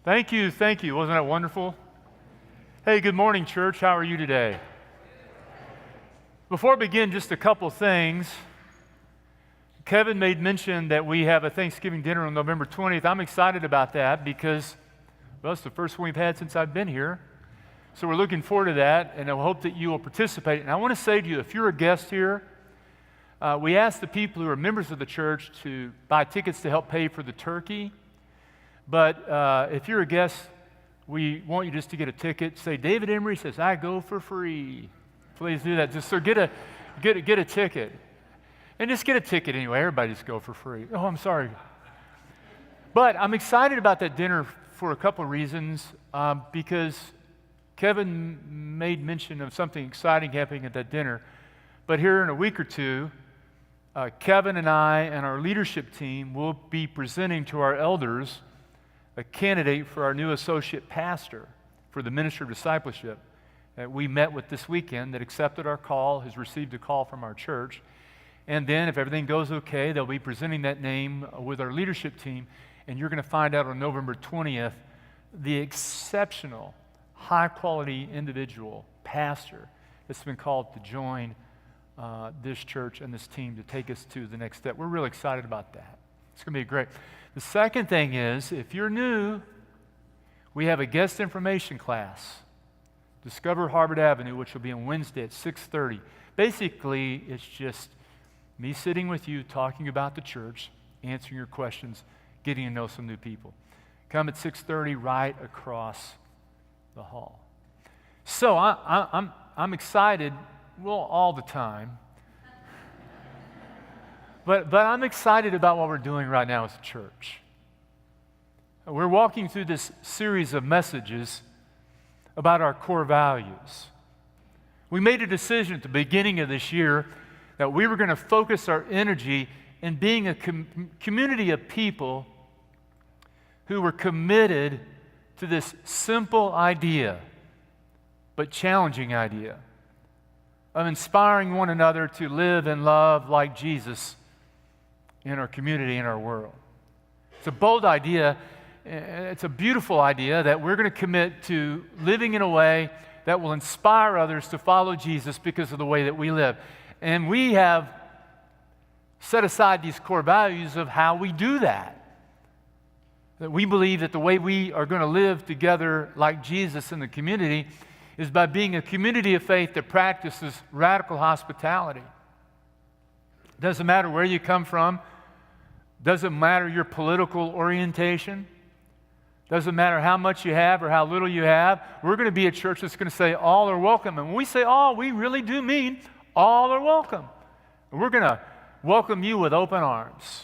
Thank you, thank you. Wasn't that wonderful? Hey, good morning, church. How are you today? Before I begin, just a couple things. Kevin made mention that we have a Thanksgiving dinner on November 20th. I'm excited about that because, well, it's the first one we've had since I've been here. So we're looking forward to that, and I hope that you will participate. And I want to say to you, if you're a guest here, we ask the people who are members of the church to buy tickets to help pay for the turkey. But if you're a guest, we want you just to get a ticket. Say, David Emery says, I go for free. Please do that. Just so get a ticket. And just get a ticket anyway. Everybody just go for free. Oh, I'm sorry. But I'm excited about that dinner for a couple of reasons. Because Kevin made mention of something exciting happening at that dinner. But here in a week or two, Kevin and I and our leadership team will be presenting to our elders a candidate for our new associate pastor for the ministry of discipleship that we met with this weekend that accepted our call, has received a call from our church. And then if everything goes okay, they'll be presenting that name with our leadership team, and you're going to find out on November 20th the exceptional, high-quality individual, pastor, that's been called to join this church and this team to take us to the next step. We're really excited about that. It's going to be great. The second thing is, if you're new, we have a guest information class, Discover Harvard Avenue, which will be on Wednesday at 6:30. Basically, it's just me sitting with you, talking about the church, answering your questions, getting to know some new people. Come at 6:30 right across the hall. So I'm excited, well, all the time. But I'm excited about what we're doing right now as a church. We're walking through this series of messages about our core values. We made a decision at the beginning of this year that we were going to focus our energy in being a community of people who were committed to this simple idea, but challenging idea, of inspiring one another to live and love like Jesus in our community, in our world. It's a bold idea. It's a beautiful idea that we're going to commit to living in a way that will inspire others to follow Jesus because of the way that we live. And we have set aside these core values of how we do that. That we believe that the way we are going to live together like Jesus in the community is by being a community of faith that practices radical hospitality. Doesn't matter where you come from. Doesn't matter your political orientation. Doesn't matter how much you have or how little you have. We're going to be a church that's going to say all are welcome. And when we say all, we really do mean all are welcome. And we're going to welcome you with open arms.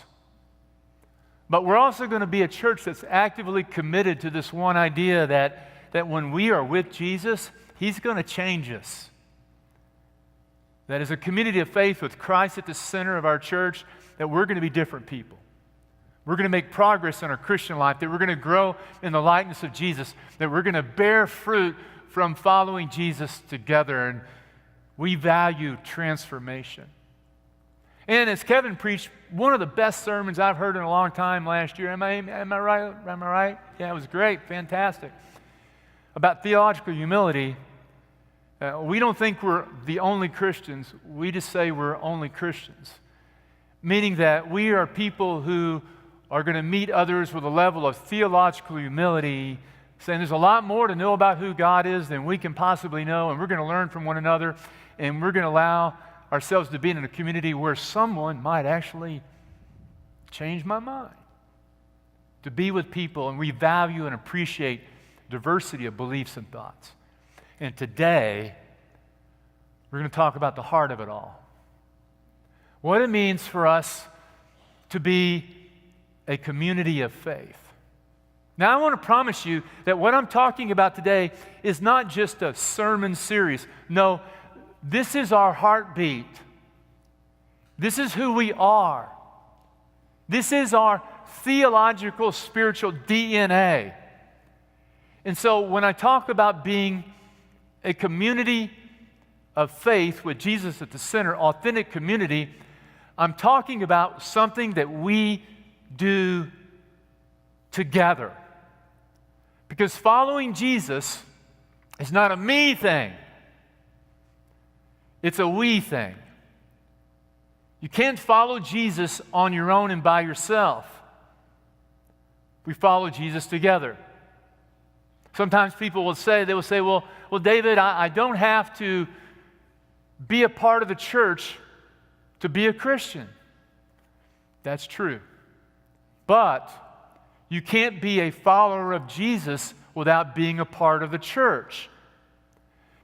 But we're also going to be a church that's actively committed to this one idea that when we are with Jesus, He's going to change us. That as a community of faith with Christ at the center of our church, that we're going to be different people. We're going to make progress in our Christian life, that we're going to grow in the likeness of Jesus, that we're going to bear fruit from following Jesus together, and we value transformation. And as Kevin preached, one of the best sermons I've heard in a long time last year, am I right? Am I right? Yeah, it was great, fantastic. About theological humility. We don't think we're the only Christians, we just say we're only Christians. Meaning that we are people who are going to meet others with a level of theological humility, saying there's a lot more to know about who God is than we can possibly know, and we're going to learn from one another, and we're going to allow ourselves to be in a community where someone might actually change my mind. To be with people, and we value and appreciate diversity of beliefs and thoughts. And today, we're going to talk about the heart of it all. What it means for us to be a community of faith. Now, I want to promise you that what I'm talking about today is not just a sermon series. No, this is our heartbeat. This is who we are. This is our theological, spiritual DNA. And so when I talk about being a community of faith with Jesus at the center, authentic community, I'm talking about something that we do together. Because following Jesus is not a me thing. It's a we thing. You can't follow Jesus on your own and by yourself. We follow Jesus together. Sometimes people will say, well, David, I don't have to be a part of the church to be a Christian. That's true. But you can't be a follower of Jesus without being a part of the church.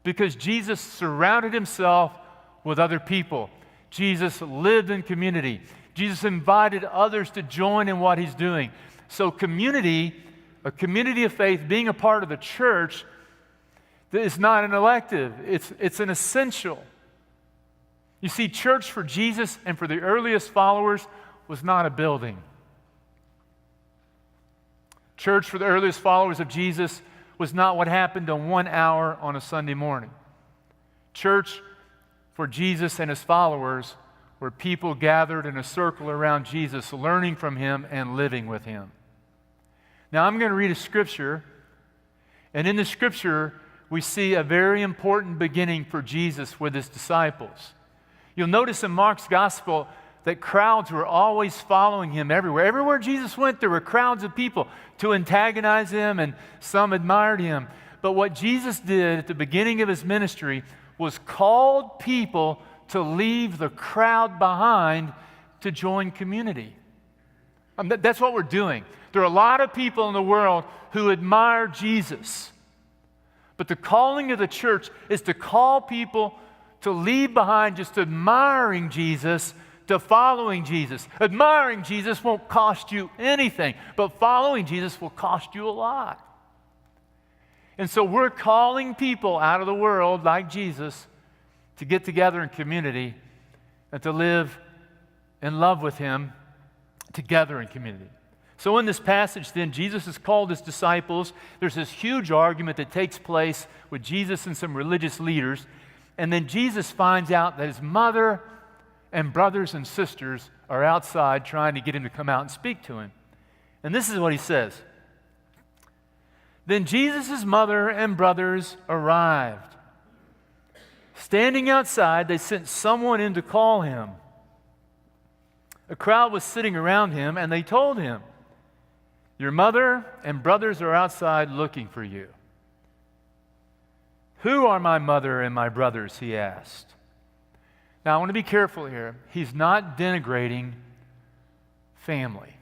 Because Jesus surrounded himself with other people. Jesus lived in community. Jesus invited others to join in what he's doing. So community, a community of faith, being a part of the church, is not an elective. It's an essential. You see, church for Jesus and for the earliest followers was not a building. Church for the earliest followers of Jesus was not what happened in 1 hour on a Sunday morning. Church for Jesus and his followers were people gathered in a circle around Jesus, learning from him and living with him. Now I'm going to read a scripture, and in the scripture we see a very important beginning for Jesus with his disciples. You'll notice in Mark's gospel that crowds were always following him everywhere. Everywhere Jesus went, there were crowds of people to antagonize him, and some admired him. But what Jesus did at the beginning of his ministry was called people to leave the crowd behind to join community. That's what we're doing. There are a lot of people in the world who admire Jesus. But the calling of the church is to call people to leave behind just admiring Jesus to following Jesus. Admiring Jesus won't cost you anything, but following Jesus will cost you a lot. And so we're calling people out of the world like Jesus to get together in community and to live in love with him together in community. So in this passage then, Jesus has called his disciples. There's this huge argument that takes place with Jesus and some religious leaders. And then Jesus finds out that his mother and brothers and sisters are outside trying to get him to come out and speak to him. And this is what he says. Then Jesus' mother and brothers arrived. Standing outside, they sent someone in to call him. A crowd was sitting around him, and they told him, "Your mother and brothers are outside looking for you." "Who are my mother and my brothers?" he asked. Now, I want to be careful here. He's not denigrating family.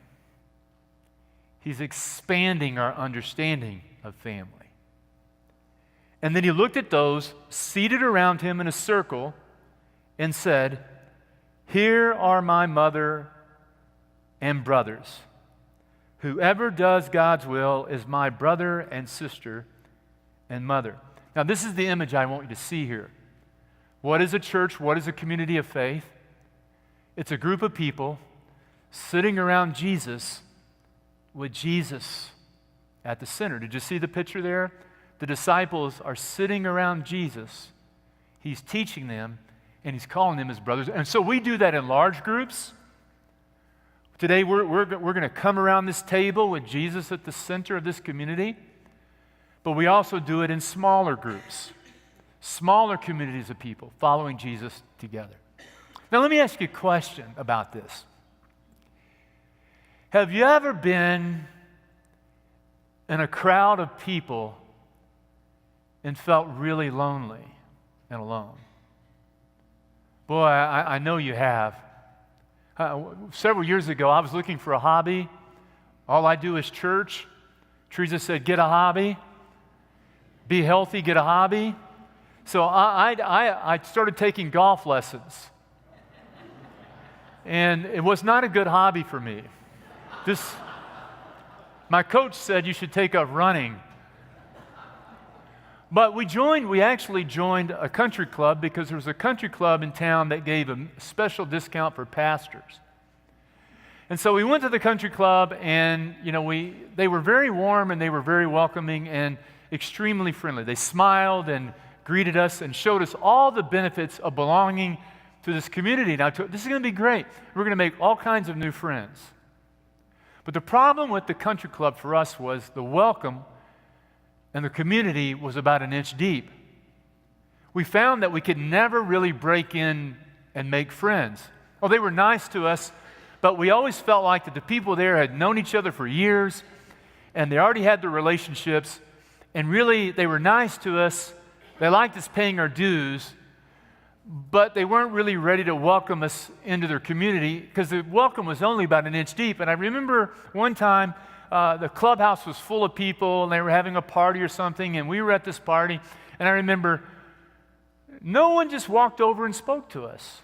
He's expanding our understanding of family. And then he looked at those seated around him in a circle and said, "Here are my mother and brothers. Whoever does God's will is my brother and sister and mother." Now, this is the image I want you to see here. What is a church? What is a community of faith? It's a group of people sitting around Jesus with Jesus at the center. Did you see the picture there? The disciples are sitting around Jesus. He's teaching them, and he's calling them his brothers. And so we do that in large groups. Today, we're going to come around this table with Jesus at the center of this community, but we also do it in smaller groups, smaller communities of people following Jesus together. Now, let me ask you a question about this. Have you ever been in a crowd of people and felt really lonely and alone? Boy, I know you have. Several years ago, I was looking for a hobby. All I do is church. Teresa said, "Get a hobby. Be healthy, get a hobby." So I started taking golf lessons. And it was not a good hobby for me. My coach said you should take up running. But we actually joined a country club because there was a country club in town that gave a special discount for pastors. And so we went to the country club, and they were very warm and they were very welcoming and extremely friendly. They smiled and greeted us and showed us all the benefits of belonging to this community. Now, this is going to be great. We're going to make all kinds of new friends. But the problem with the country club for us was the welcome and the community was about an inch deep. We found that we could never really break in and make friends. Well, they were nice to us, but we always felt like that the people there had known each other for years, and they already had their relationships, and really they were nice to us. They liked us paying our dues, but they weren't really ready to welcome us into their community because the welcome was only about an inch deep. And I remember one time the clubhouse was full of people, and they were having a party or something, and we were at this party, and I remember no one just walked over and spoke to us.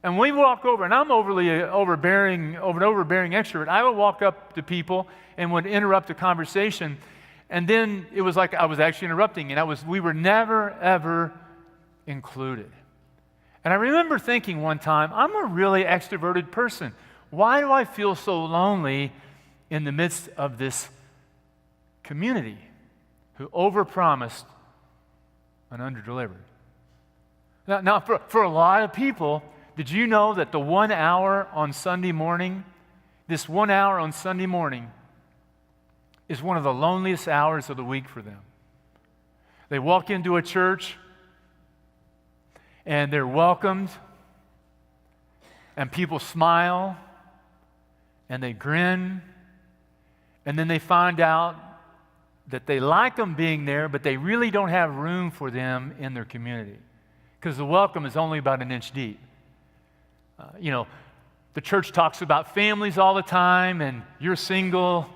And we walk over, and I'm overly overbearing extrovert. I would walk up to people and would interrupt the conversation, and then it was like I was actually interrupting, and we were never, ever included. And I remember thinking one time, I'm a really extroverted person. Why do I feel so lonely in the midst of this community who overpromised and underdelivered? Now for a lot of people, did you know that the 1 hour on Sunday morning, this 1 hour on Sunday morning, is one of the loneliest hours of the week for them? They walk into a church, and they're welcomed, and people smile, and they grin, and then they find out that they like them being there, but they really don't have room for them in their community because the welcome is only about an inch deep. The church talks about families all the time, and you're single.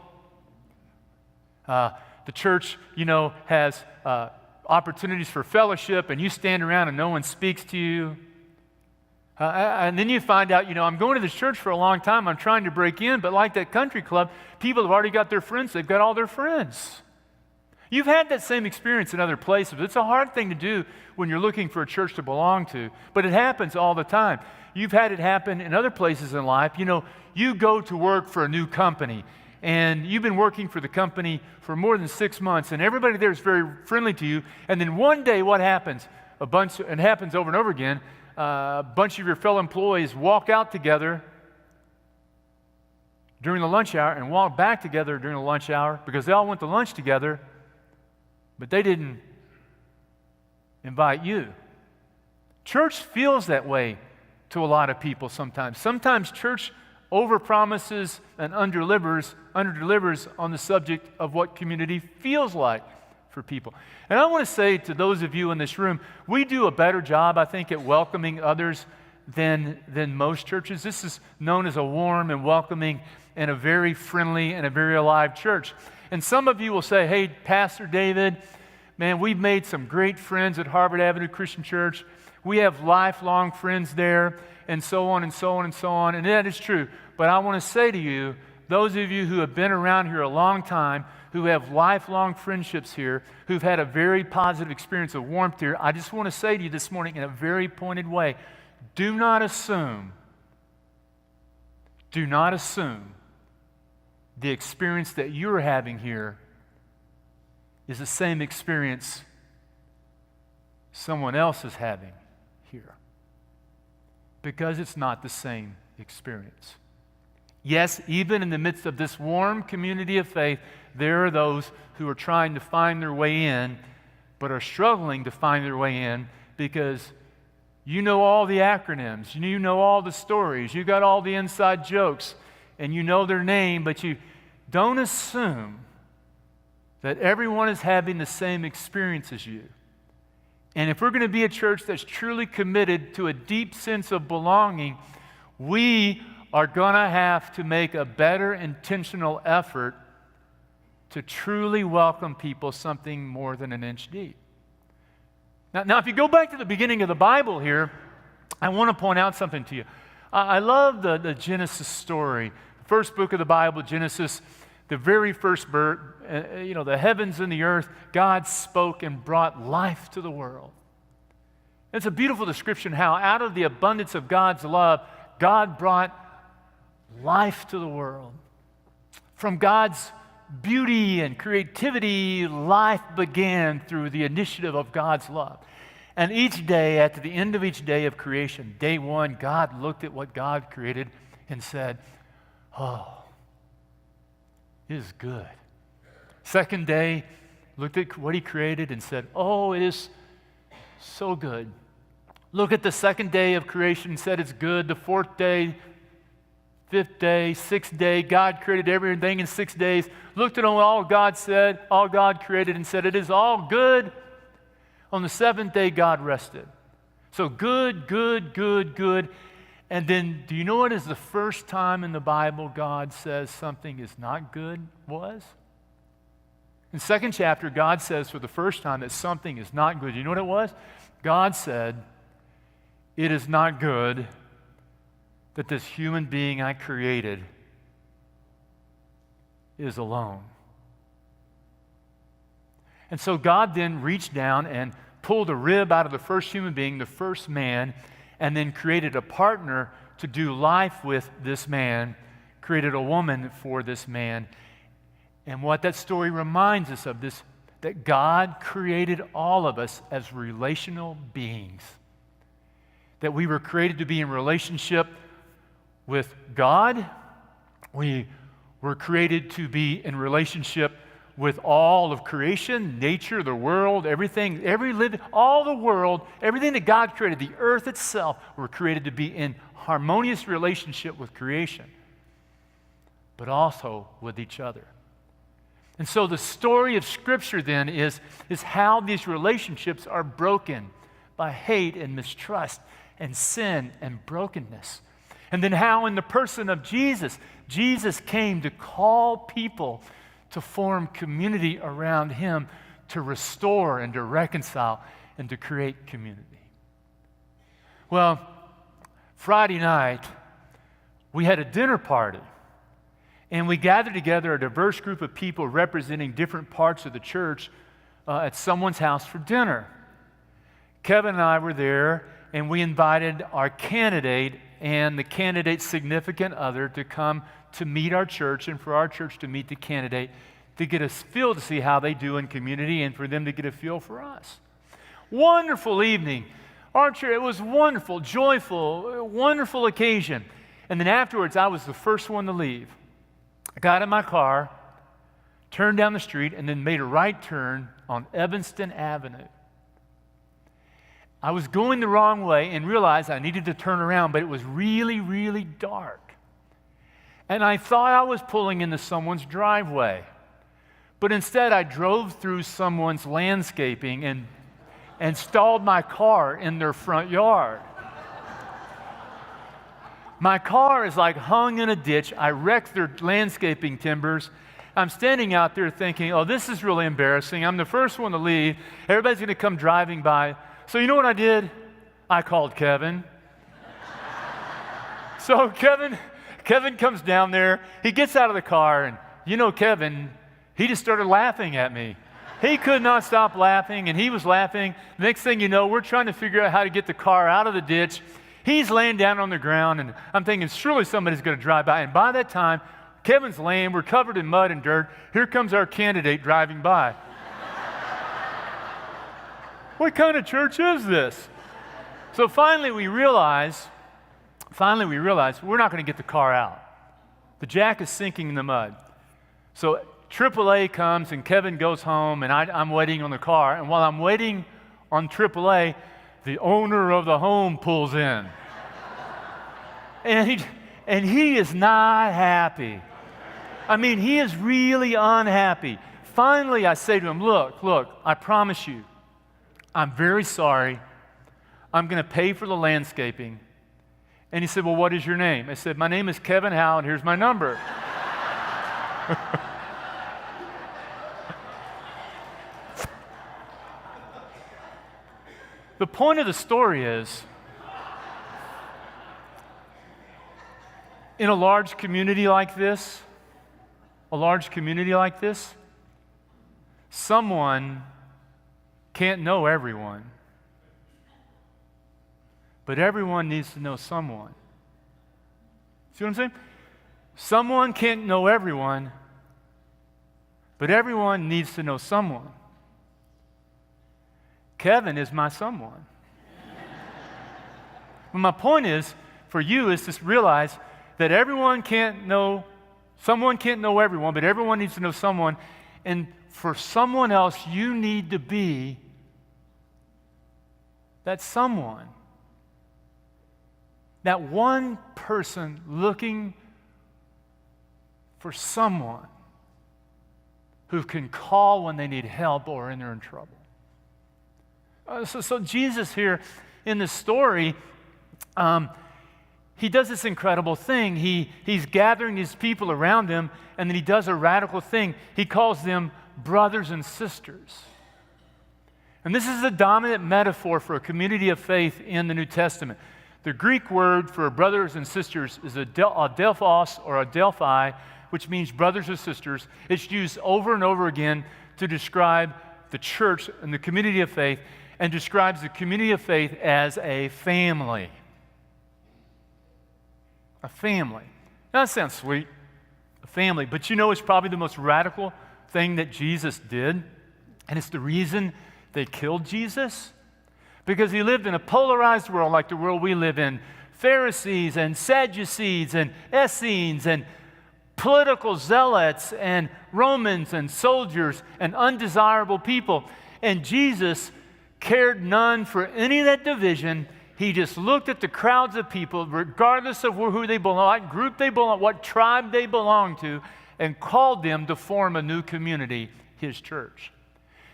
The church, has opportunities for fellowship, and you stand around and no one speaks to you. And then you find out, I'm going to this church for a long time. I'm trying to break in, but like that country club, people have already got their friends. They've got all their friends. You've had that same experience in other places. It's a hard thing to do when you're looking for a church to belong to, but it happens all the time. You've had it happen in other places in life. You go to work for a new company, and you've been working for the company for more than 6 months, and everybody there is very friendly to you, and then one day what happens? It happens over and over again, a bunch of your fellow employees walk out together during the lunch hour and walk back together during the lunch hour because they all went to lunch together, but they didn't invite you. Church feels that way to a lot of people sometimes. Sometimes church overpromises and underdelivers on the subject of what community feels like for people. And I want to say to those of you in this room, we do a better job, I think, at welcoming others than most churches. This is known as a warm and welcoming and a very friendly and a very alive church. And some of you will say, hey, Pastor David, man, we've made some great friends at Harvard Avenue Christian Church. We have lifelong friends there, and so on and so on and so on. And that is true. But I want to say to you, those of you who have been around here a long time, who have lifelong friendships here, who've had a very positive experience of warmth here, I just want to say to you this morning in a very pointed way, do not assume the experience that you're having here is the same experience someone else is having here. Because it's not the same experience. Yes, even in the midst of this warm community of faith, there are those who are trying to find their way in, but are struggling to find their way in because you know all the acronyms, you know all the stories, you got all the inside jokes, and you know their name, but you don't assume that everyone is having the same experience as you. And if we're going to be a church that's truly committed to a deep sense of belonging, we are going to have to make a better intentional effort to truly welcome people something more than an inch deep. Now, if you go back to the beginning of the Bible here, I want to point out something to you. I love the Genesis story. The first book of the Bible, Genesis, the very first birth, the heavens and the earth, God spoke and brought life to the world. It's a beautiful description how out of the abundance of God's love, God brought life to the world. From God's beauty and creativity, life began through the initiative of God's love. And each day, at the end of each day of creation, day one, God looked at what God created and said, "Oh, it is good." Second day, looked at what he created and said, oh, it is so good. Look at the second day of creation and said it's good. The fourth day, fifth day, sixth day, God created everything in 6 days. Looked at all God said, all God created and said, it is all good. On the seventh day, God rested. So good, good, good, good. And then, do you know what is the first time in the Bible God says something is not good was? In the second chapter, God says for the first time that something is not good. You know what it was? God said, it is not good that this human being I created is alone. And so God then reached down and pulled a rib out of the first human being, the first man, and then created a partner to do life with this man, created a woman for this man. And what that story reminds us of this, that God created all of us as relational beings. That we were created to be in relationship with God. We were created to be in relationship with all of creation, nature, the world, everything, all the world, everything that God created, the earth itself, were created to be in harmonious relationship with creation, but also with each other. And so the story of Scripture then is how these relationships are broken by hate and mistrust and sin and brokenness. And then how in the person of Jesus, Jesus came to call people to form community around him, to restore and to reconcile and to create community. Well, Friday night, we had a dinner party. And we gathered together a diverse group of people representing different parts of the church at someone's house for dinner. Kevin and I were there, and we invited our candidate and the candidate's significant other to come to meet our church and for our church to meet the candidate to get a feel to see how they do in community and for them to get a feel for us. Wonderful evening. Our church, it was wonderful, joyful, wonderful occasion. And then afterwards, I was the first one to leave. I got in my car, turned down the street, and then made a right turn on Evanston Avenue. I was going the wrong way and realized I needed to turn around, but it was really, really dark. And I thought I was pulling into someone's driveway. But instead, I drove through someone's landscaping and stalled my car in their front yard. My car is like hung in a ditch. I wrecked their landscaping timbers. I'm standing out there thinking, oh, this is really embarrassing. I'm the first one to leave. Everybody's going to come driving by. So you know what I did? I called Kevin. So Kevin comes down there. He gets out of the car, and you know Kevin, he just started laughing at me. He could not stop laughing, and he was laughing. Next thing you know, we're trying to figure out how to get the car out of the ditch. He's laying down on the ground, and I'm thinking, surely somebody's going to drive by. And by that time, Kevin's laying, we're covered in mud and dirt. Here comes our candidate driving by. What kind of church is this? So finally we realize we're not going to get the car out. The jack is sinking in the mud. So AAA comes, and Kevin goes home, and I'm waiting on the car. And while I'm waiting on AAA, the owner of the home pulls in. And he is not happy. I mean, he is really unhappy. Finally, I say to him, look, I promise you, I'm very sorry. I'm going to pay for the landscaping. And he said, well, what is your name? I said, my name is Kevin Howe, and here's my number. The point of the story is, in a large community like this, someone can't know everyone, but everyone needs to know someone. See what I'm saying? Someone can't know everyone, but everyone needs to know someone. Kevin is my someone. But my point is, for you, is to realize that someone can't know everyone, but everyone needs to know someone. And for someone else, you need to be that someone. That one person looking for someone who can call when they need help or when they're in trouble. So Jesus here in the story, he does this incredible thing. He's gathering his people around him, and then he does a radical thing. He calls them brothers and sisters. And this is the dominant metaphor for a community of faith in the New Testament. The Greek word for brothers and sisters is adelphos or adelphi, which means brothers or sisters. It's used over and over again to describe the church and the community of faith, and describes the community of faith as a family. A family. Now, that sounds sweet, a family, but you know it's probably the most radical thing that Jesus did, and it's the reason they killed Jesus, because he lived in a polarized world like the world we live in. Pharisees and Sadducees and Essenes and political zealots and Romans and soldiers and undesirable people. And Jesus cared none for any of that division. He just looked at the crowds of people, regardless of who they belong, what group they belong, what tribe they belong to, and called them to form a new community, his church.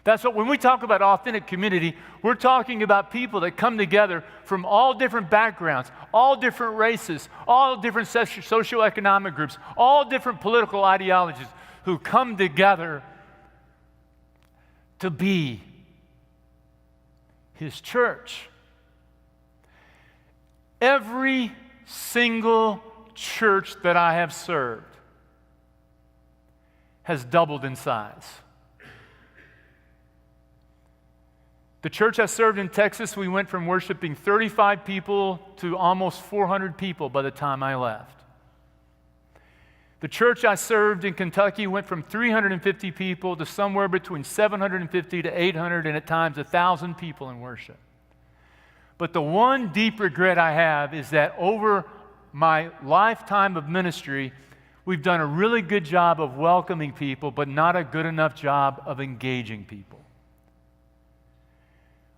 That's what, when we talk about authentic community, we're talking about people that come together from all different backgrounds, all different races, all different socioeconomic groups, all different political ideologies, who come together to be his church. Every single church that I have served has doubled in size. The church I served in Texas, we went from worshiping 35 people to almost 400 people by the time I left. The church I served in Kentucky went from 350 people to somewhere between 750 to 800 and at times 1,000 people in worship. But the one deep regret I have is that over my lifetime of ministry, we've done a really good job of welcoming people, but not a good enough job of engaging people.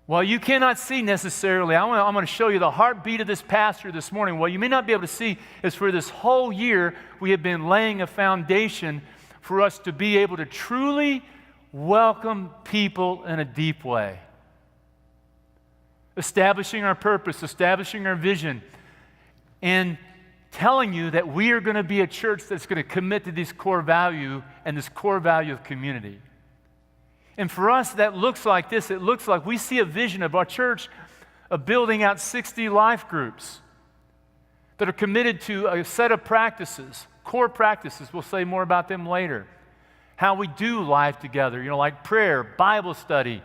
Well, you cannot see necessarily, I'm going to show you the heartbeat of this pastor this morning. What you may not be able to see is for this whole year, we have been laying a foundation for us to be able to truly welcome people in a deep way. Establishing our purpose, establishing our vision, and telling you that we are going to be a church that's going to commit to this core value and this core value of community. And for us, that looks like this. It looks like we see a vision of our church of building out 60 life groups that are committed to a set of practices, core practices. We'll say more about them later. How we do life together, like prayer, Bible study,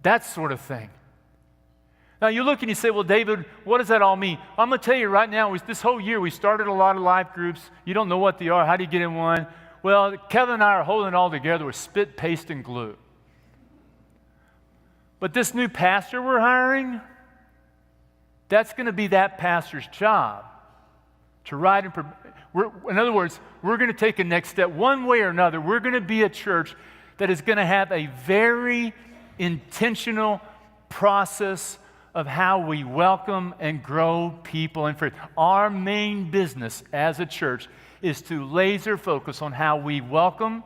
that sort of thing. Now you look and you say, well, David, what does that all mean? I'm going to tell you right now, this whole year we started a lot of life groups. You don't know what they are. How do you get in one? Well, Kevin and I are holding it all together with spit, paste, and glue. But this new pastor we're hiring, that's going to be that pastor's job to write and in other words, we're going to take a next step. One way or another, we're going to be a church that is going to have a very intentional process of how we welcome and grow people in faith. Our main business as a church is to laser focus on how we welcome,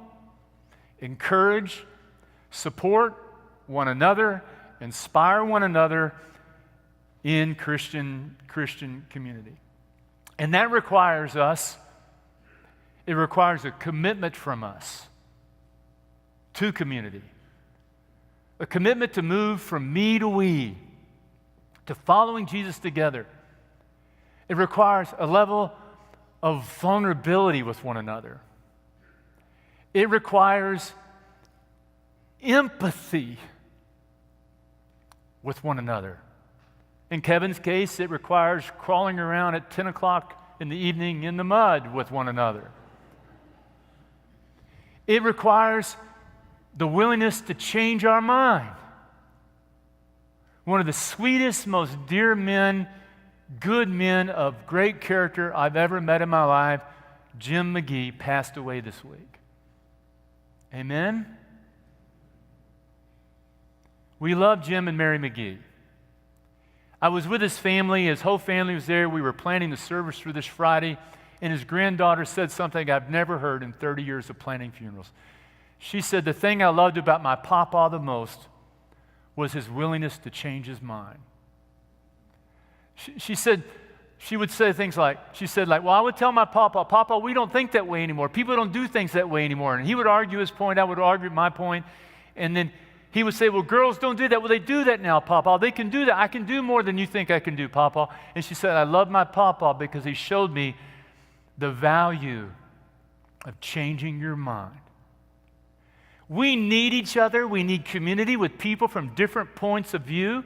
encourage, support one another, inspire one another in Christian community. And that requires it requires a commitment from us to community. A commitment to move from me to we, to following Jesus together. It requires a level of vulnerability with one another. It requires empathy with one another. In Kevin's case, it requires crawling around at 10 o'clock in the evening in the mud with one another. It requires the willingness to change our mind. One of the sweetest, most dear men, good men of great character I've ever met in my life, Jim McGee, passed away this week. Amen? We love Jim and Mary McGee. I was with his family. His whole family was there. We were planning the service for this Friday, and his granddaughter said something I've never heard in 30 years of planning funerals. She said, the thing I loved about my papa the most was his willingness to change his mind. She said, she would say things like, well, I would tell my Papa, we don't think that way anymore. People don't do things that way anymore. And he would argue his point, I would argue my point, and then he would say, well, girls don't do that. Well, they do that now, Papa. They can do that. I can do more than you think I can do, Papa. And she said, I love my Papa because he showed me the value of changing your mind. We need each other. We need community with people from different points of view.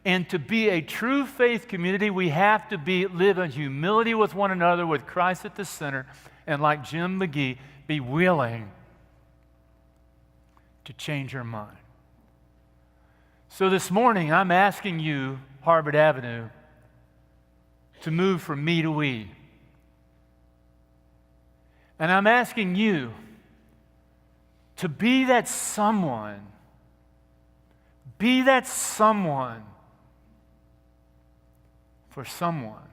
And to be a true faith community, we have to live in humility with one another, with Christ at the center, and like Jim McGee, be willing to change our mind. So this morning, I'm asking you, Harvard Avenue, to move from me to we. And I'm asking you to be that someone. Be that someone for someone